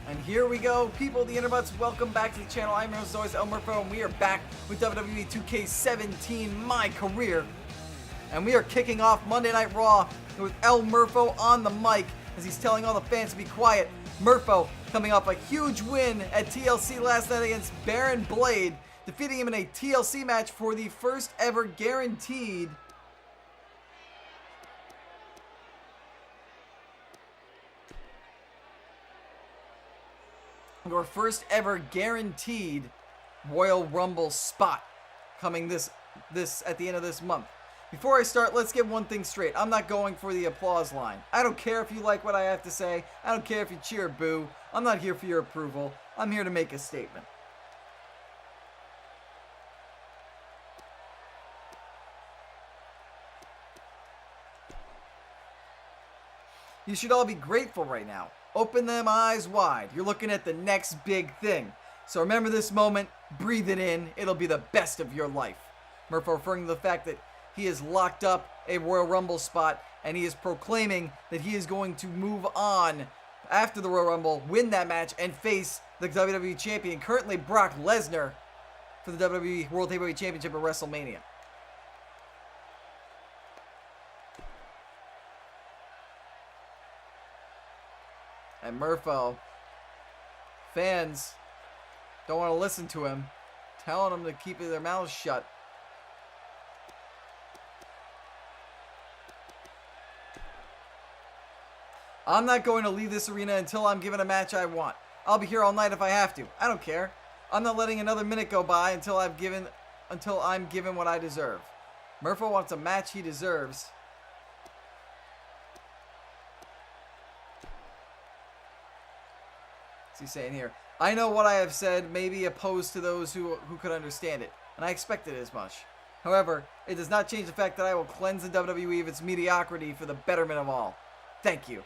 And here we go, people of the interwebs, welcome back to the channel. I'm your host, as always, El Murpho, and we are back with WWE 2K17 MyCareer. And we are kicking off Monday Night Raw with El Murpho on the mic as he's telling all the fans to be quiet. Murpho coming off a huge win at TLC last night against Baron Blade, defeating him in a TLC match for the first ever guaranteed Royal Rumble spot coming this at the end of this month. Before I start, let's get one thing straight. I'm not going for the applause line. I don't care if you like what I have to say. I don't care if you cheer or boo. I'm not here for your approval. I'm here to make a statement. You should all be grateful right now. Open them eyes wide. You're looking at the next big thing. So remember this moment, breathe it in. It'll be the best of your life. Murpho referring to the fact that he has locked up a Royal Rumble spot and he is proclaiming that he is going to move on after the Royal Rumble, win that match, and face the WWE Champion, currently Brock Lesnar, for the WWE World Heavyweight Championship at WrestleMania. And Murpho, fans don't want to listen to him, telling them to keep their mouths shut. I'm not going to leave this arena until I'm given a match I want. I'll be here all night if I have to. I don't care. I'm not letting another minute go by until I'm given what I deserve. Murpho wants a match he deserves. What's he saying here? I know what I have said may be opposed to those who could understand it, and I expected as much. However, it does not change the fact that I will cleanse the WWE of its mediocrity for the betterment of all. Thank you.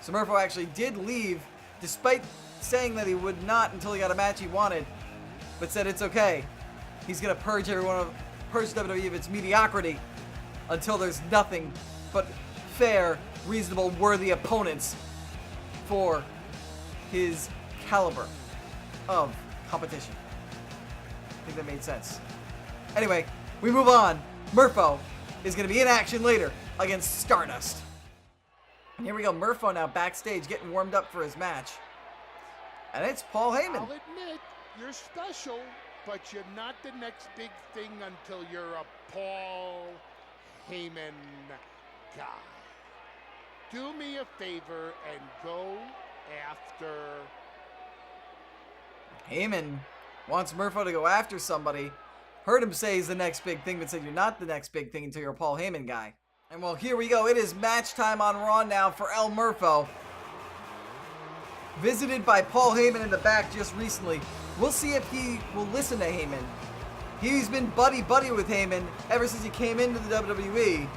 So Murpho actually did leave, despite saying that he would not until he got a match he wanted, but said it's okay. He's going to purge WWE of its mediocrity until there's nothing but fair, reasonable, worthy opponents for his caliber of competition. I think that made sense. Anyway, we move on. Murpho is going to be in action later against Stardust. And here we go, Murpho now backstage getting warmed up for his match. And it's Paul Heyman. I'll admit, you're special, but you're not the next big thing until you're a Paul Heyman guy. Do me a favor and go after... Heyman wants Murpho to go after somebody. Heard him say he's the next big thing, but said you're not the next big thing until you're a Paul Heyman guy. And well, here we go. It is match time on Raw now for El Murpho. Visited by Paul Heyman in the back just recently. We'll see if he will listen to Heyman. He's been buddy-buddy with Heyman ever since he came into the WWE.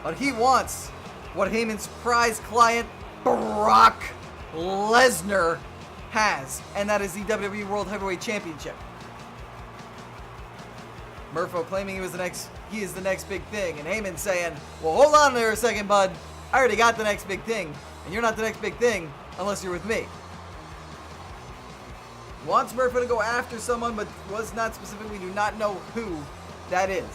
But he wants what Heyman's prize client, Brock Lesnar, has. And that is the WWE World Heavyweight Championship. Murpho claiming he is the next big thing, and Heyman saying, well, hold on there a second, bud. I already got the next big thing, and you're not the next big thing unless you're with me. Wants Murpho to go after someone, but was not specific. We do not know who that is.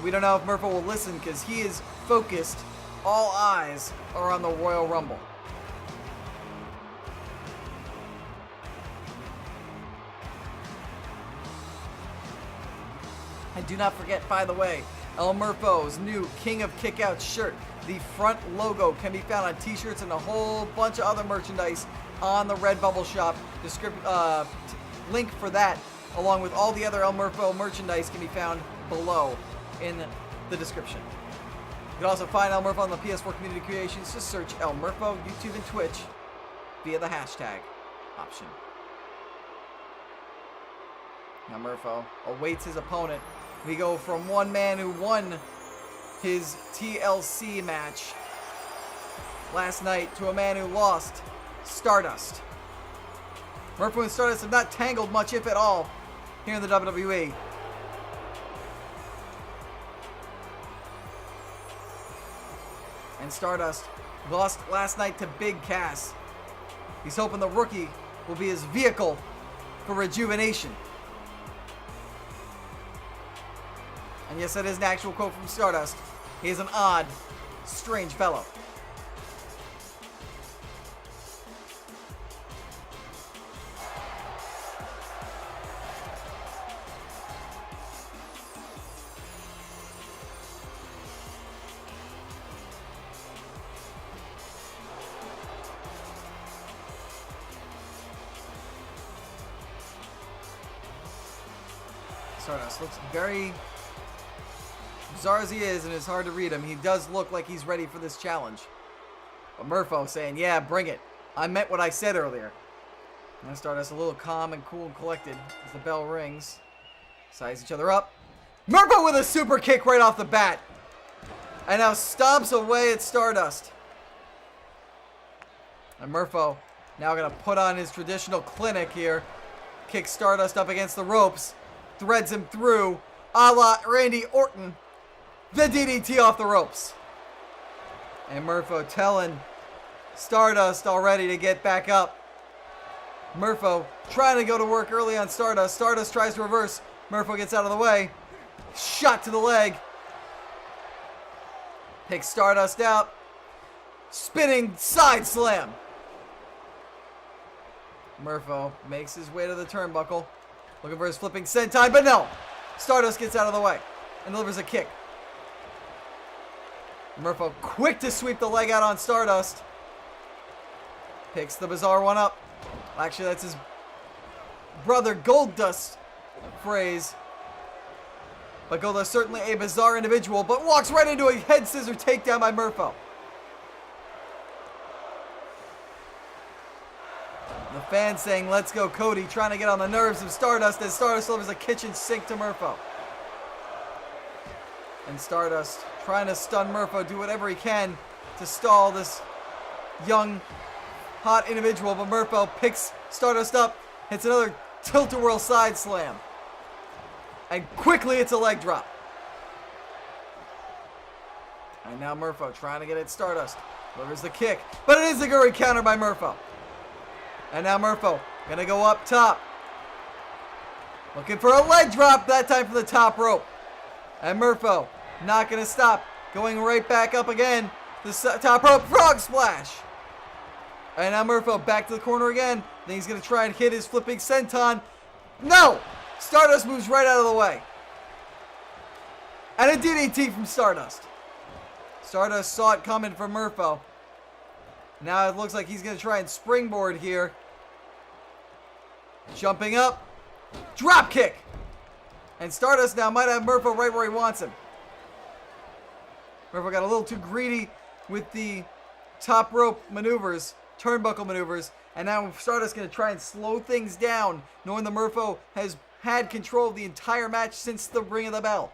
We don't know if Murpho will listen because he is focused. All eyes are on the Royal Rumble. And do not forget, by the way, El Murpho's new King of Kickouts shirt. The front logo can be found on t-shirts and a whole bunch of other merchandise on the Redbubble shop. Link for that, along with all the other El Murpho merchandise, can be found below in the description. You can also find El Murpho on the PS4 Community Creations. Just search El Murpho, YouTube, and Twitch via the hashtag option. Now Murpho awaits his opponent. We go from one man who won his TLC match last night to a man who lost, Stardust. Murpho and Stardust have not tangled much, if at all, here in the WWE. And Stardust lost last night to Big Cass. He's hoping the rookie will be his vehicle for rejuvenation. And yes, that is an actual quote from Stardust. He is an odd, strange fellow. Stardust looks very bizarre as he is, and it's hard to read him. He does look like he's ready for this challenge. But Murpho saying, yeah, bring it. I meant what I said earlier. And Stardust a little calm and cool and collected as the bell rings. Size each other up. Murpho with a super kick right off the bat. And now stomps away at Stardust. And Murpho now going to put on his traditional clinic here. Kick Stardust up against the ropes. Threads him through, a la Randy Orton. The DDT off the ropes. And Murpho telling Stardust already to get back up. Murpho trying to go to work early on Stardust. Stardust tries to reverse. Murpho gets out of the way. Shot to the leg. Picks Stardust out. Spinning side slam. Murpho makes his way to the turnbuckle. Looking for his flipping sentai, but no. Stardust gets out of the way and delivers a kick. Murpho quick to sweep the leg out on Stardust. Picks the bizarre one up. Actually, that's his brother Goldust phrase. But Goldust certainly a bizarre individual, but walks right into a head scissor takedown by Murpho. The fans saying, let's go Cody, trying to get on the nerves of Stardust as Stardust delivers a kitchen sink to Murpho. And Stardust trying to stun Murpho, do whatever he can to stall this young, hot individual. But Murpho picks Stardust up, hits another tilt-a-whirl side slam. And quickly it's a leg drop. And now Murpho trying to get at Stardust. Delivers the kick, but it is a good counter by Murpho. And now Murpho gonna go up top. Looking for a leg drop, that time from the top rope. And Murpho not gonna stop. Going right back up again. The top rope frog splash. And now Murpho back to the corner again. Then he's gonna try and hit his flipping senton. No! Stardust moves right out of the way. And a DDT from Stardust. Stardust saw it coming from Murpho. Now it looks like he's going to try and springboard here. Jumping up. Drop kick. And Stardust now might have Murpho right where he wants him. Murpho got a little too greedy with the top rope maneuvers, turnbuckle maneuvers. And now Stardust going to try and slow things down, knowing that Murpho has had control of the entire match since the ring of the bell.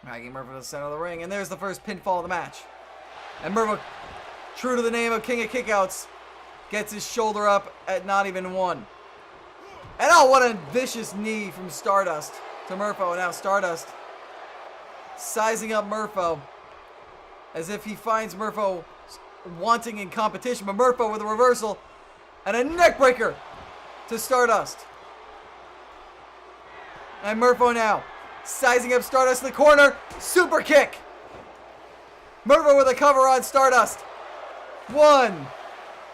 Dragging Murpho to the center of the ring. And there's the first pinfall of the match. And Murpho, true to the name of King of Kickouts, gets his shoulder up at not even one. And oh, what a vicious knee from Stardust to Murpho. And now Stardust sizing up Murpho as if he finds Murpho wanting in competition. But Murpho with a reversal and a neckbreaker to Stardust. And Murpho now sizing up Stardust in the corner. Super kick. Murpho with a cover on Stardust. 1,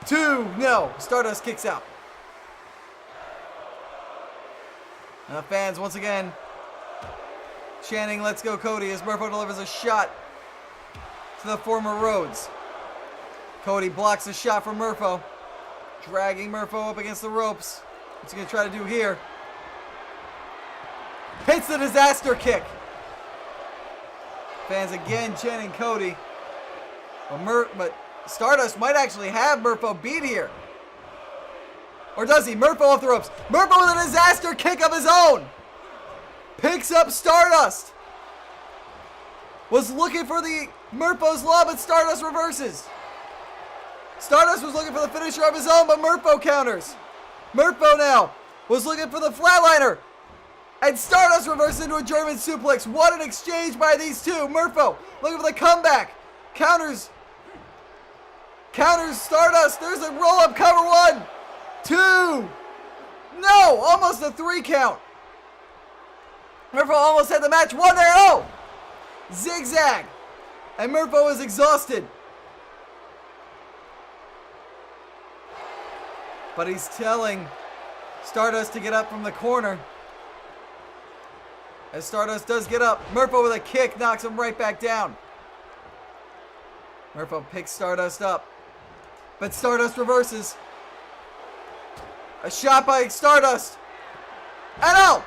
2, no. Stardust kicks out. Now fans once again chanting, let's go Cody, as Murpho delivers a shot to the former Rhodes. Cody blocks a shot from Murpho, dragging Murpho up against the ropes. What's he going to try to do here? Hits the disaster kick. Fans again chanting Cody. But Stardust might actually have Murpho beat here. Or does he? Murpho off the ropes. Murpho with a disaster kick of his own. Picks up Stardust. Was looking for the Murpho's Law, but Stardust reverses. Stardust was looking for the finisher of his own, but Murpho counters. Murpho now was looking for the flatliner. And Stardust reverses into a German suplex. What an exchange by these two. Murpho looking for the comeback. Counters Counters Stardust. There's a roll-up cover. 1, 2. No, almost a 3 count. Murpho almost had the match won there. Oh! Zigzag. And Murpho is exhausted. But he's telling Stardust to get up from the corner. As Stardust does get up, Murpho with a kick knocks him right back down. Murpho picks Stardust up. But Stardust reverses. A shot by Stardust. And out!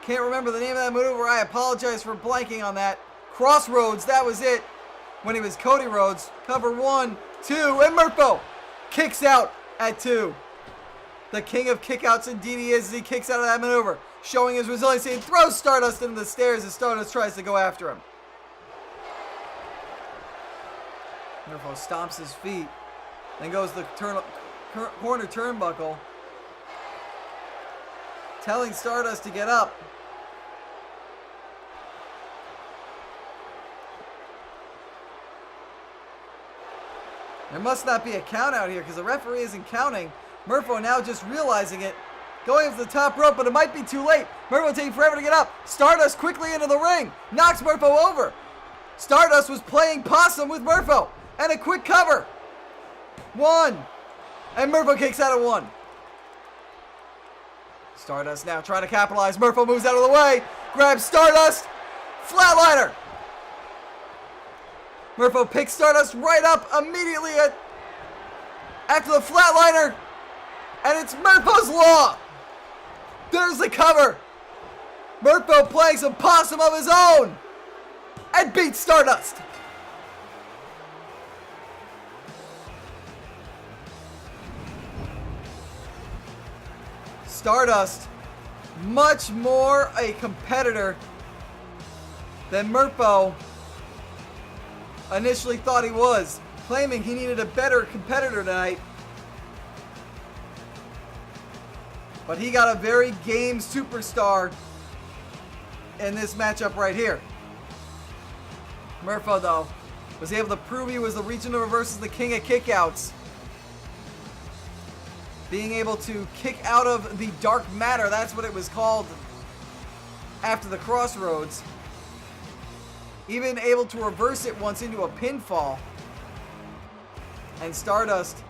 Can't remember the name of that maneuver. I apologize for blanking on that. Crossroads, that was it. When he was Cody Rhodes. Cover 1, 2, and Murpho kicks out at 2. The king of kickouts indeed he is as he kicks out of that maneuver. Showing his resiliency and throws Stardust into the stairs as Stardust tries to go after him. Murpho stomps his feet. Then goes the corner turnbuckle. Telling Stardust to get up. There must not be a count out here because the referee isn't counting. Murpho now just realizing it. Going up to the top rope, but it might be too late. Murpho taking forever to get up. Stardust quickly into the ring. Knocks Murpho over. Stardust was playing possum with Murpho. And a quick cover. 1. And Murpho kicks out at 1. Stardust now trying to capitalize. Murpho moves out of the way. Grabs Stardust. Flatliner. Murpho picks Stardust right up immediately after the flatliner. And it's Murpho's Law. There's the cover. Murpho playing some possum of his own. And beats Stardust. Stardust, much more a competitor than Murpho initially thought he was, claiming he needed a better competitor tonight. But he got a very game superstar in this matchup right here. Murpho, though, was able to prove he was the regional versus the king of kickouts. Being able to kick out of the dark matter, that's what it was called after the Crossroads. Even able to reverse it once into a pinfall. And Stardust,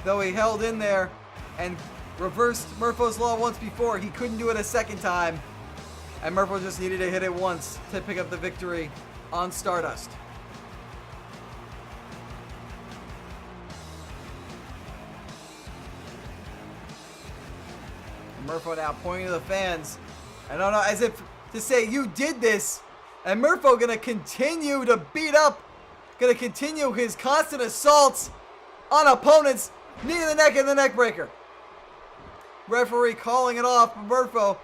though he held in there and reversed Murpho's Law once before, he couldn't do it a second time. And Murpho just needed to hit it once to pick up the victory on Stardust. Murpho now pointing to the fans. I don't know, as if to say, you did this. And Murpho gonna continue to beat up. Gonna continue his constant assaults on opponents. Knee to the neck and the neck breaker. Referee calling it off. Murpho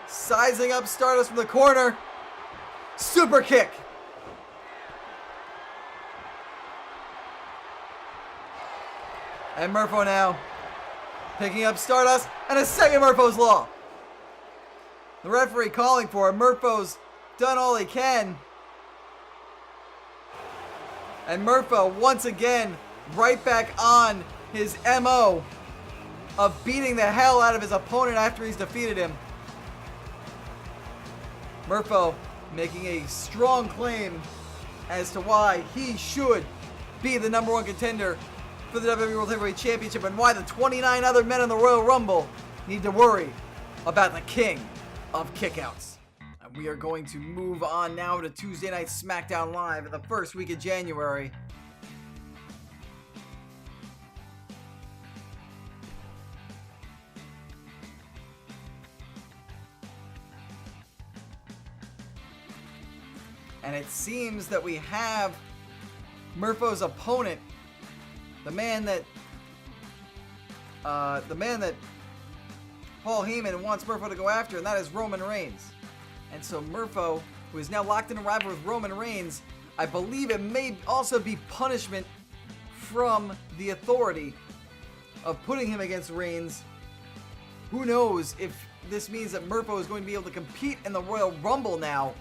sizing up Stardust from the corner. Super kick. And Murpho now picking up Stardust and a second Murpho's Law. The referee calling for it. Murpho's done all he can. And Murpho once again right back on his MO of beating the hell out of his opponent after he's defeated him. Murpho making a strong claim as to why he should be the #1 contender for the WWE World Heavyweight Championship and why the 29 other men in the Royal Rumble need to worry about the king of kickouts. And we are going to move on now to Tuesday Night SmackDown Live in the first week of January. And it seems that we have Murpho's opponent, the man that Paul Heyman wants Murpho to go after, and that is Roman Reigns. And so Murpho, who is now locked in a rivalry with Roman Reigns, I believe it may also be punishment from the Authority of putting him against Reigns. Who knows if this means that Murpho is going to be able to compete in the Royal Rumble now.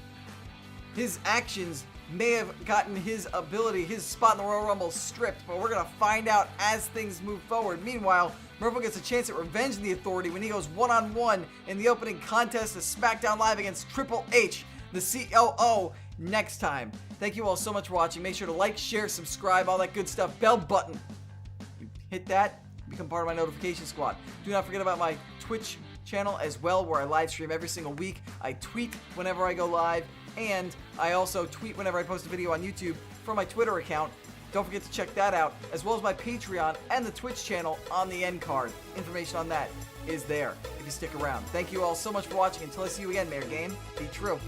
his actions may have gotten his ability, his spot in the Royal Rumble stripped, but we're going to find out as things move forward. Meanwhile, Murpho gets a chance at revenging the Authority when he goes one-on-one in the opening contest of SmackDown Live against Triple H, the COO, next time. Thank you all so much for watching. Make sure to like, share, subscribe, all that good stuff. Bell button. You hit that, become part of my notification squad. Do not forget about my Twitch channel as well, where I live stream every single week. I tweet whenever I go live, and I also tweet whenever I post a video on YouTube from my Twitter account. Don't forget to check that out, as well as my Patreon and the Twitch channel on the end card. Information on that is there if you stick around. Thank you all so much for watching. Until I see you again, Mayor Game, be true.